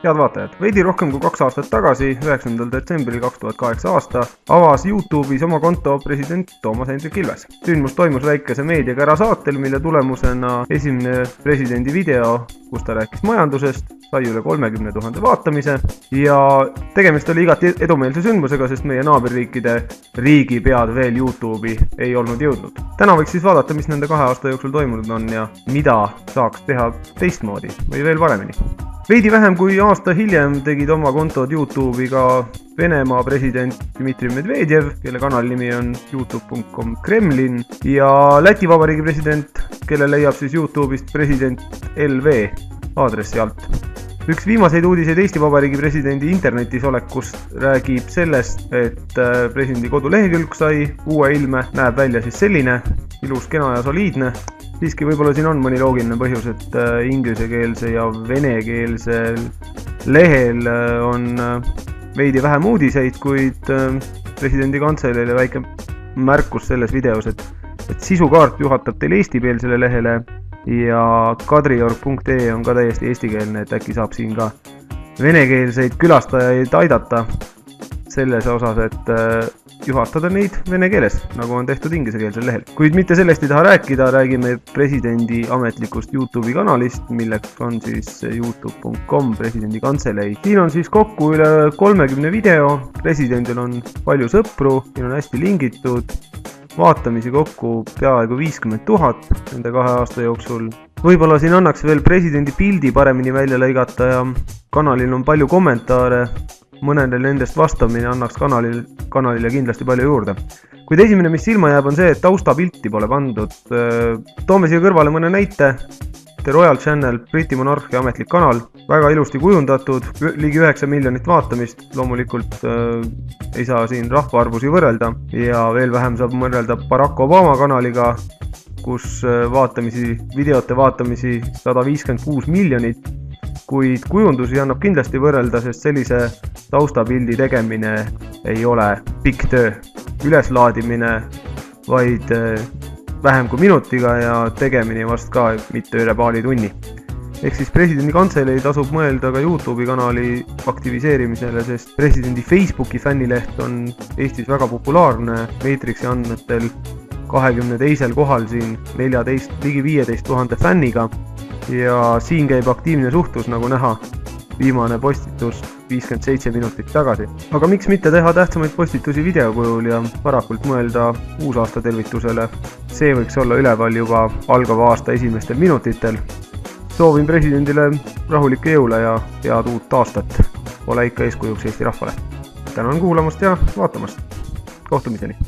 Head vaatajad, veidi rohkem kui 2 aastat tagasi, 9. detsembril 2008 aasta, avas YouTube'is oma konto president Toomas Hendrik Ilves. Sündmus toimus väikese meediakära saatel, mille tulemusena esimene presidendi video, kus ta rääkis majandusest, sai üle 30 000 vaatamise ja tegemist oli igati edumeelse sündmusega, sest meie naaberriikide riigipead veel YouTube'i ei olnud jõudnud. Täna võiks siis vaadata, mis nende 2 aasta jooksul toimunud on ja mida saaks teha teistmoodi või veel paremini. Veidi vähem kui aasta hiljem tegid oma kontod YouTube'i ka Venemaa president Dmitri Medvedjev, kelle kanali nimi on youtube.com Kremlin, ja Läti Vabariigi president, kelle leiab siis YouTube'ist president LV aadressi alt. Üks viimaseid uudiseid Eesti Vabariigi presidendi internetis olekust räägib sellest, et presidendi kodulehekülg sai uue ilme, näeb välja siis selline, ilus, kena ja soliidne. Siiski võib-olla siin on mõni loogiline põhjus, et ingliskeelse ja venekeelsel lehel on veidi vähem uudiseid, kuid presidendi kantseleile väike märkus selles videos, et sisukaart juhatab teil eestikeelsele lehele ja kadriorg.ee on ka täiesti eestikeelne, et äkki saab siin ka venekeelseid külastajaid aidata selles osas, et juhatada neid vene keeles, nagu on tehtud ingliskeelsel lehel. Kuid mitte sellest ei taha rääkida, räägime presidendi ametlikust YouTube'i kanalist, milleks on siis youtube.com presidendi kantselei. Siin on siis kokku üle 30 video, presidendil on palju sõpru, siin on hästi lingitud, vaatamisi kokku peaaegu 50 000 nende 2 aasta jooksul. Võib-olla siin annaks veel presidendi pildi paremini välja lõigata ja kanalil on palju kommentaare, mõnele nendest vastamine annaks kanalile kindlasti palju juurde. Kuid esimene, mis silma jääb, on see, et taustapilti pole pandud. Toome siia kõrvale mõne näite. The Royal Channel, Briti monarhi ametlik kanal, väga ilusti kujundatud, ligi 9 miljonit vaatamist, loomulikult ei saa siin rahvaarvusi võrrelda ja veel vähem saab võrrelda Barack Obama kanaliga, kus videote vaatamisi 156 miljonit, kuid kujundusi annab kindlasti võrrelda, sest sellise taustapildi tegemine ei ole pikk töö. Üleslaadimine vaid vähem kui minutiga ja tegemine vast ka mitte üle paari tunni. Ehk siis presidendi kantselei tasub mõelda ka YouTube'i kanali aktiviseerimisele, sest presidendi Facebooki fännileht on Eestis väga populaarne, Matrixi andmetel 22. kohal siin ligi 15 000 fänniga ja siin käib aktiivne suhtlus, nagu näha, viimane postitus 57 minutit tagasi. Aga miks mitte teha tähtsamaid postitusi videokujul ja varakult mõelda uusaasta tervitusele? See võiks olla üleval juba algava aasta esimestel minutitel. Soovin presidendile rahulikke jõule ja head uut aastat. Ole ikka eeskujuks Eesti rahvale. Tänan kuulamast ja vaatamast. Kohtumiseni!